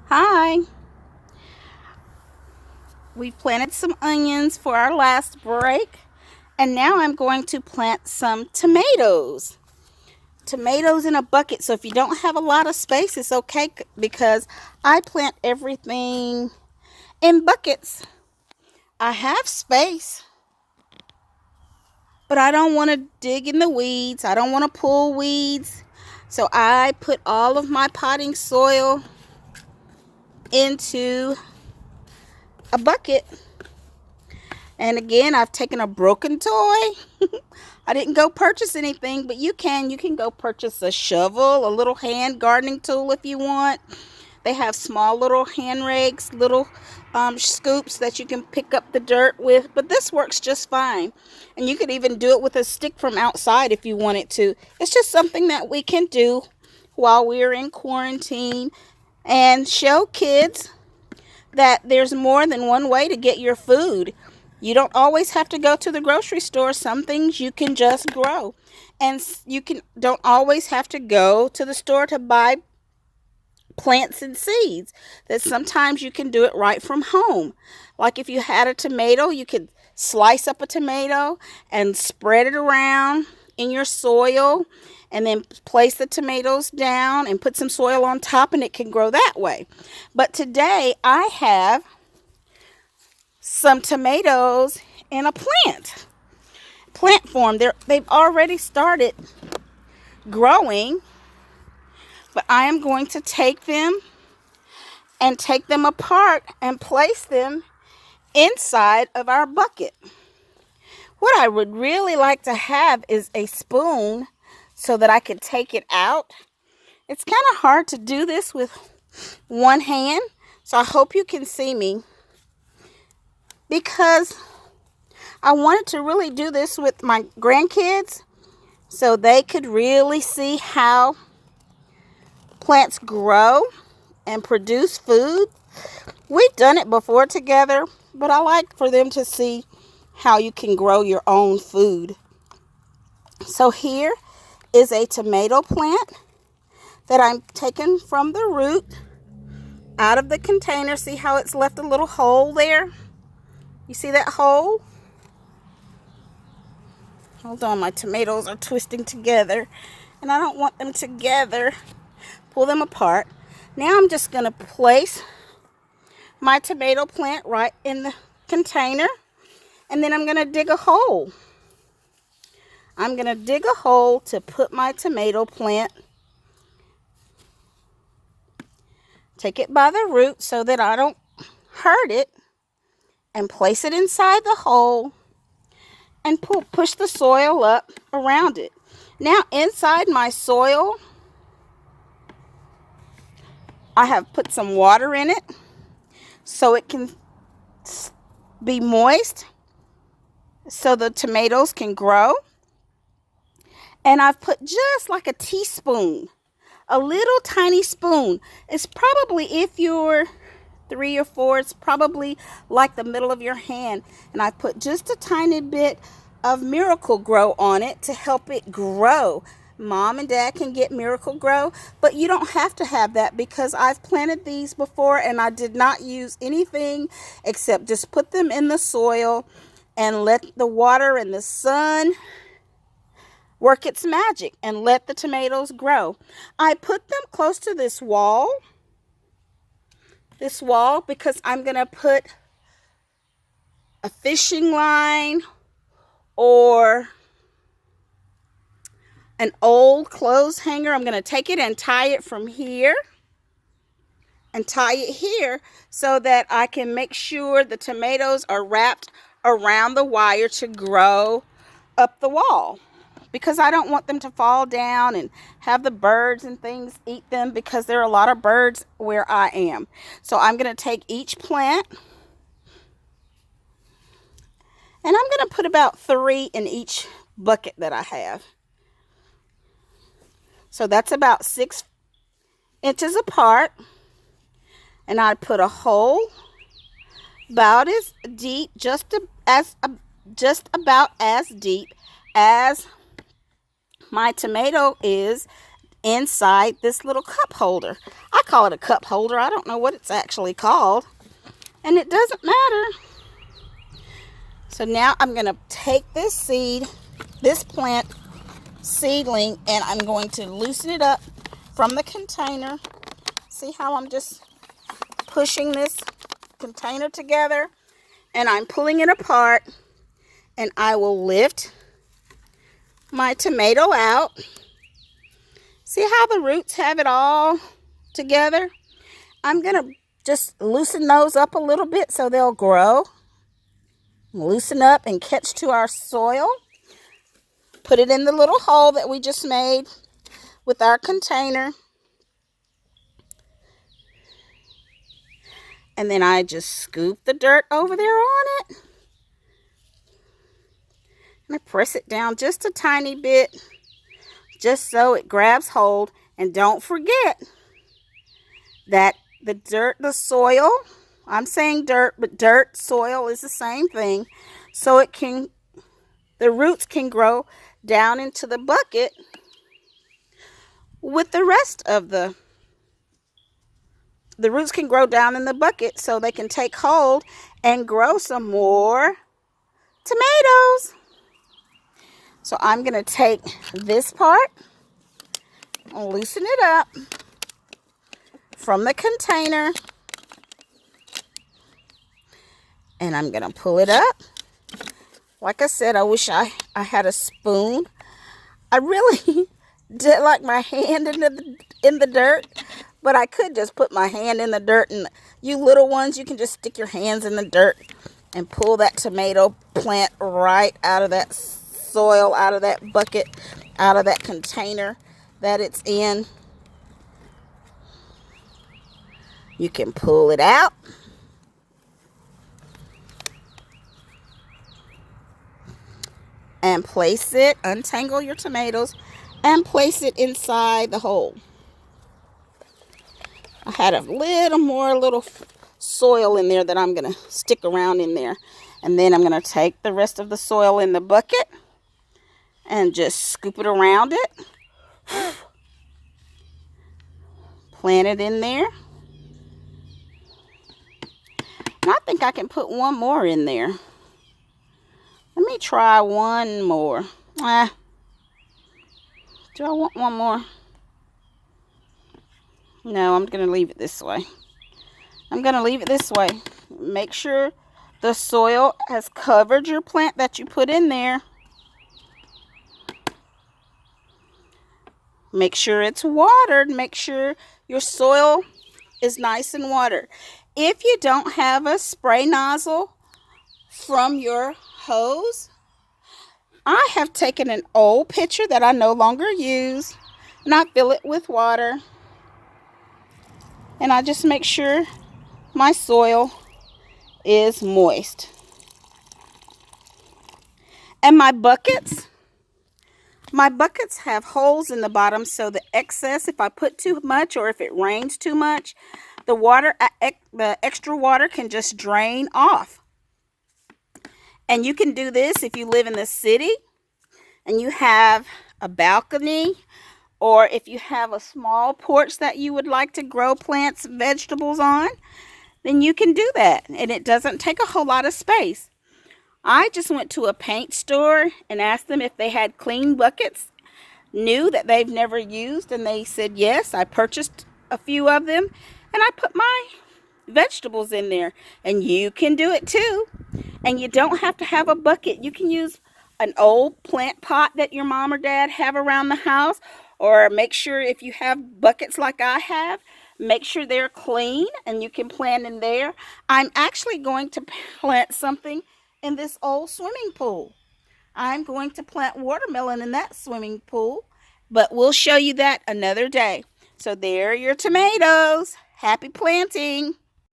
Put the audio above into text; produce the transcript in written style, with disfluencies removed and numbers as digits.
Hi. We planted some onions for our last break, and now I'm going to plant some tomatoes. Tomatoes in a bucket. So if you don't have a lot of space, it's okay because I plant everything in buckets. I have space, but I don't want to dig in the weeds. I don't want to pull weeds. So I put all of my potting soil into a bucket. And again, I've taken a broken toy. I didn't go purchase anything, but you can. You can go purchase a shovel, a little hand gardening tool if you want. They have small little hand rakes, little scoops that you can pick up the dirt with. But this works just fine. And you could even do it with a stick from outside if you wanted to. It's just something that we can do while we're in quarantine and show kids that there's more than one way to get your food. You don't always have to go to the grocery store. Some things you can just grow. And you don't always have to go to the store to buy plants and seeds. That sometimes you can do it right from home. Like if you had a tomato, you could slice up a tomato and spread it around in your soil and then place the tomatoes down and put some soil on top and it can grow that way. But today I have some tomatoes in a plant form. They've already started growing, but I am going to take them apart and place them inside of our bucket. What I would really like to have is a spoon so that I could take it out. It's kind of hard to do this with one hand, so I hope you can see me, because I wanted to really do this with my grandkids so they could really see how plants grow and produce food. We've done it before together, but I like for them to see how you can grow your own food. So here is a tomato plant that I'm taking from the root out of the container. See how it's left a little hole there? You see that hole? Hold on, my tomatoes are twisting together and I don't want them together. Pull them apart. Now I'm just going to place my tomato plant right in the container, and then I'm going to dig a hole. I'm going to dig a hole to put my tomato plant. Take it by the root so that I don't hurt it, and place it inside the hole and push the soil up around it. Now inside my soil, I have put some water in it so it can be moist so the tomatoes can grow. And I've put just like a teaspoon, a little tiny spoon. It's probably, if you're 3 or 4, it's probably like the middle of your hand. And I put just a tiny bit of Miracle-Gro on it to help it grow. Mom and Dad can get Miracle-Gro, but you don't have to have that, because I've planted these before and I did not use anything except just put them in the soil and let the water and the sun work its magic and let the tomatoes grow. I put them close to this wall because I'm going to put a fishing line or an old clothes hanger. I'm going to take it and tie it from here and tie it here so that I can make sure the tomatoes are wrapped around the wire to grow up the wall, because I don't want them to fall down and have the birds and things eat them, because there are a lot of birds where I am. So I'm going to take each plant and I'm going to put about 3 in each bucket that I have. So that's about 6 inches apart. And I put a hole about as deep, just about as deep as my tomato is inside this little cup holder. I call it a cup holder. I don't know what it's actually called. And it doesn't matter. So now I'm going to take this seed, this plant seedling, and I'm going to loosen it up from the container. See how I'm just pushing this container together, and I'm pulling it apart, and I will lift my tomato out. See how the roots have it all together? I'm going to just loosen those up a little bit so they'll grow. Loosen up and catch to our soil. Put it in the little hole that we just made with our container. And then I just scoop the dirt over there on it. And I press it down just a tiny bit, just so it grabs hold. And don't forget that the dirt, the soil, I'm saying dirt, but dirt, soil is the same thing. So the roots can grow down into the bucket with the rest of the roots can grow down in the bucket so they can take hold and grow some more tomatoes. So I'm going to take this part and loosen it up from the container. And I'm going to pull it up. Like I said, I wish I had a spoon. I really did like my hand in the dirt, but I could just put my hand in the dirt. And you little ones, you can just stick your hands in the dirt and pull that tomato plant right out of that soil, out of that bucket, out of that container that it's in. You can pull it out. And place it, untangle your tomatoes, and place it inside the hole. I had a little soil in there that I'm going to stick around in there. And then I'm going to take the rest of the soil in the bucket and just scoop it around it. Plant it in there. And I think I can put one more in there. Let me try one more. Do I want one more? No, I'm going to leave it this way. Make sure the soil has covered your plant that you put in there. Make sure it's watered. Make sure your soil is nice and watered. If you don't have a spray nozzle from your hose, I have taken an old pitcher that I no longer use, and I fill it with water, and I just make sure my soil is moist. And my buckets have holes in the bottom, so the excess, if I put too much or if it rains too much, the extra water can just drain off. And you can do this if you live in the city and you have a balcony, or if you have a small porch that you would like to grow plants, vegetables on, then you can do that. And it doesn't take a whole lot of space. I just went to a paint store and asked them if they had clean buckets, new that they've never used, and they said yes. I purchased a few of them, and I put my vegetables in there, and you can do it too. And you don't have to have a bucket. You can use an old plant pot that your mom or dad have around the house, or make sure if you have buckets like I have, make sure they're clean and you can plant in there. I'm actually going to plant something in this old swimming pool. I'm going to plant watermelon in that swimming pool, but we'll show you that another day. So there are your tomatoes. Happy planting.